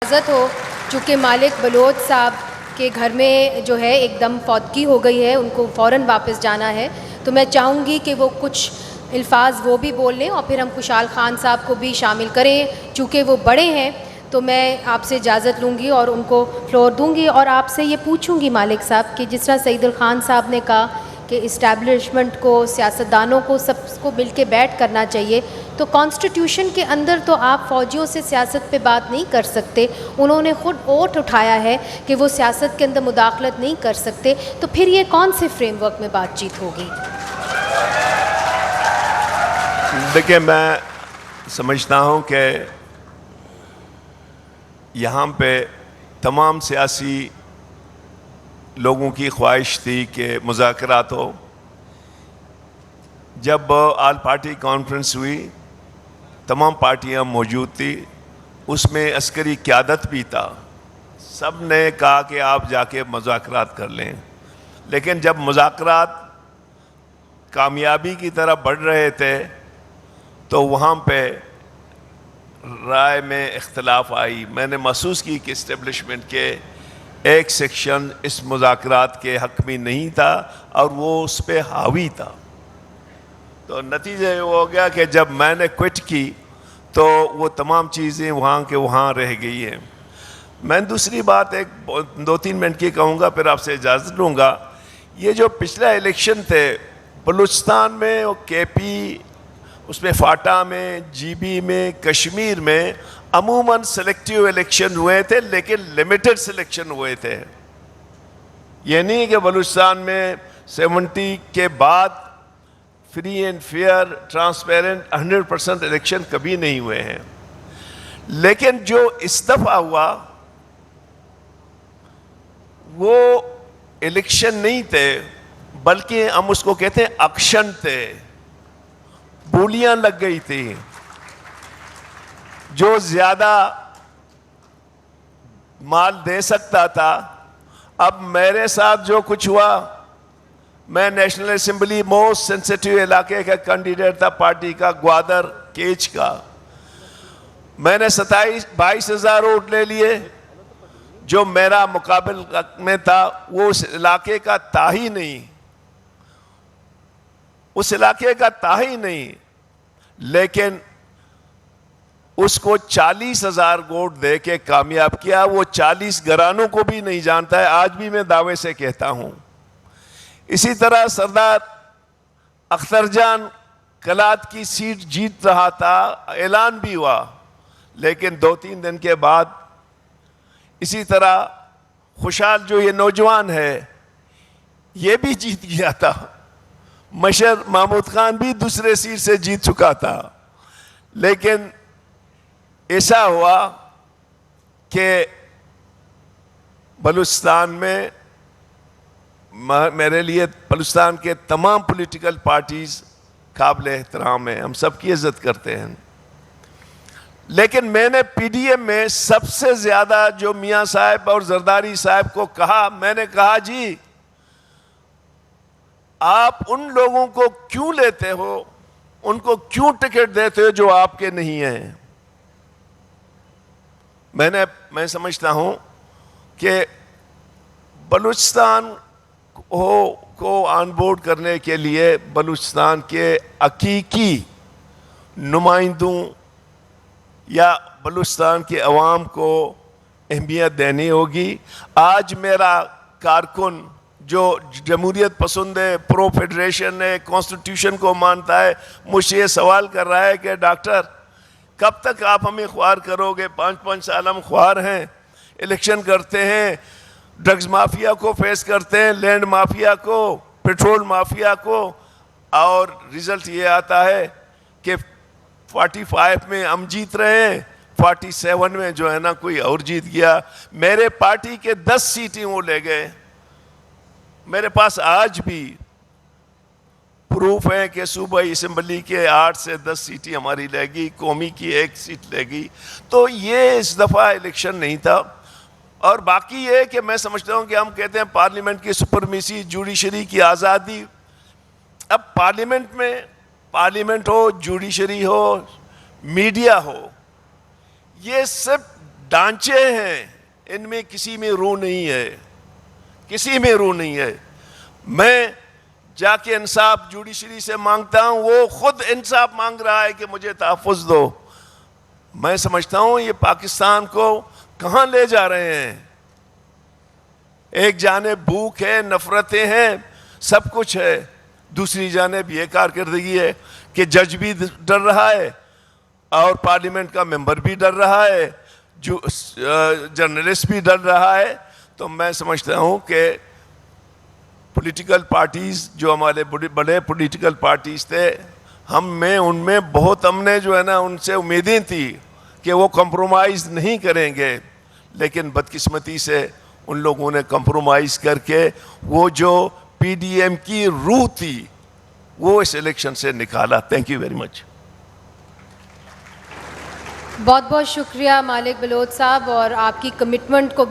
اجازت ہو، چونکہ مالک بلوچ صاحب کے گھر میں جو ہے ایک دم فوتگی ہو گئی ہے، ان کو فوراً واپس جانا ہے، تو میں چاہوں گی کہ وہ کچھ الفاظ وہ بھی بول لیں اور پھر ہم خوشحال خان صاحب کو بھی شامل کریں، چونکہ وہ بڑے ہیں۔ تو میں آپ سے اجازت لوں گی اور ان کو فلور دوں گی، اور آپ سے یہ پوچھوں گی مالک صاحب کہ جس طرح سعید الخان صاحب نے کہا کہ اسٹیبلشمنٹ کو، سیاستدانوں کو، سب کو مل کے بیٹھ کرنا چاہیے، تو کانسٹیٹیوشن کے اندر تو آپ فوجیوں سے سیاست پہ بات نہیں کر سکتے، انہوں نے خود اوٹ اٹھایا ہے کہ وہ سیاست کے اندر مداخلت نہیں کر سکتے، تو پھر یہ کون سے فریم ورک میں بات چیت ہوگی؟ دیکھیں، میں سمجھتا ہوں کہ یہاں پہ تمام سیاسی لوگوں کی خواہش تھی کہ مذاکرات ہو۔ جب آل پارٹی کانفرنس ہوئی، تمام پارٹیاں موجود تھی، اس میں عسکری قیادت بھی تھا، سب نے کہا کہ آپ جا کے مذاکرات کر لیں، لیکن جب مذاکرات کامیابی کی طرف بڑھ رہے تھے تو وہاں پہ رائے میں اختلاف آئی۔ میں نے محسوس کی کہ اسٹیبلشمنٹ کے ایک سیکشن اس مذاکرات کے حق میں نہیں تھا اور وہ اس پہ حاوی تھا، تو نتیجہ یہ ہو گیا کہ جب میں نے کوئٹ کی تو وہ تمام چیزیں وہاں کے وہاں رہ گئی ہیں۔ میں دوسری بات ایک 2-3 منٹ کی کہوں گا، پھر آپ سے اجازت لوں گا۔ یہ جو پچھلا الیکشن تھے بلوچستان میں اور کے پی، اس میں فاٹا میں، جی بی میں، کشمیر میں، عموماً سلیکٹیو الیکشن ہوئے تھے، لیکن لیمیٹڈ سلیکشن ہوئے تھے۔ یہ نہیں کہ بلوچستان میں 70 کے بعد free and fair, transparent 100% election کبھی نہیں ہوئے ہیں، لیکن جو اس دفعہ ہوا وہ الیکشن نہیں تھے، بلکہ ہم اس کو کہتے ہیں اکشن تھے، بولیاں لگ گئی تھی۔ جو زیادہ مال دے سکتا تھا، اب میرے ساتھ جو کچھ ہوا، میں نیشنل اسمبلی موسٹ سینسیٹیو علاقے کا کینڈیڈیٹ تھا پارٹی کا، گوادر کیچ کا، میں نے 22 ہزار ووٹ لے لیے، جو میرا مقابل میں تھا وہ اس علاقے کا تھا ہی نہیں، اس علاقے کا تھا ہی نہیں، لیکن اس کو 40,000 ووٹ دے کے کامیاب کیا۔ وہ 40 گھرانوں کو بھی نہیں جانتا ہے، آج بھی میں دعوے سے کہتا ہوں۔ اسی طرح سردار اختر جان کلات کی سیٹ جیت رہا تھا، اعلان بھی ہوا، لیکن 2-3 دن کے بعد اسی طرح خوشحال جو یہ نوجوان ہے یہ بھی جیت گیا تھا، مشر محمود خان بھی دوسرے سیٹ سے جیت چکا تھا، لیکن ایسا ہوا کہ بلوچستان میں میرے لیے بلوچستان کے تمام پولیٹیکل پارٹیز قابل احترام ہیں، ہم سب کی عزت کرتے ہیں، لیکن میں نے پی ڈی ایم میں سب سے زیادہ جو میاں صاحب اور زرداری صاحب کو کہا، میں نے کہا جی آپ ان لوگوں کو کیوں لیتے ہو، ان کو کیوں ٹکٹ دیتے ہو جو آپ کے نہیں ہیں؟ میں سمجھتا ہوں کہ بلوچستان کو آن بورڈ کرنے کے لیے بلوچستان کے حقیقی نمائندوں یا بلوچستان کے عوام کو اہمیت دینی ہوگی۔ آج میرا کارکن جو جمہوریت پسند ہے، پرو فیڈریشن ہے، کانسٹیٹیوشن کو مانتا ہے، مجھ سے یہ سوال کر رہا ہے کہ ڈاکٹر کب تک آپ ہمیں خوار کرو گے؟ 5 سال ہم خوار ہیں، الیکشن کرتے ہیں، ڈرگز مافیا کو فیس کرتے ہیں، لینڈ مافیا کو، پیٹرول مافیا کو، اور رزلٹ یہ آتا ہے کہ 45 میں ہم جیت رہے ہیں، 47 میں جو ہے نا کوئی اور جیت گیا۔ میرے پارٹی کے 10 سیٹیں وہ لے گئے۔ میرے پاس آج بھی پروف ہے کہ صوبائی اسمبلی کے 8 سے 10 سیٹیں ہماری لے گی، قومی کی 1 سیٹ لے گی۔ تو یہ اس دفعہ الیکشن نہیں تھا۔ اور باقی یہ کہ میں سمجھتا ہوں کہ ہم کہتے ہیں پارلیمنٹ کی سپرمیسی، جوڈیشری کی آزادی۔ اب پارلیمنٹ میں، پارلیمنٹ ہو، جوڈیشری ہو، میڈیا ہو، یہ سب ڈانچے ہیں ان میں کسی میں روح نہیں ہے, کسی میں روح نہیں ہے. میں جا کے انصاف جوڈیشری سے مانگتا ہوں, وہ خود انصاف مانگ رہا ہے کہ مجھے تحفظ دو. میں سمجھتا ہوں یہ پاکستان کو کہاں لے جا رہے ہیں. ایک جانب بھوک ہے, نفرتیں ہیں, سب کچھ ہے, دوسری جانب یہ کارکردگی ہے کہ جج بھی ڈر رہا ہے اور پارلیمنٹ کا ممبر بھی ڈر رہا ہے, جو جرنلسٹ بھی ڈر رہا ہے. تو میں سمجھتا ہوں کہ پولیٹیکل پارٹیز جو ہمارے بڑے پولیٹیکل پارٹیز تھے, ان میں بہت ہم نے جو ہے نا ان سے امیدیں تھی کہ وہ کمپرومائز نہیں کریں گے, لیکن بدقسمتی سے ان لوگوں نے کمپرومائز کر کے وہ جو پی ڈی ایم کی روح تھی وہ اس الیکشن سے نکالا. Thank you very much. بہت بہت شکریہ مالک بلوچ صاحب, اور آپ کی کمٹمنٹ کو بھی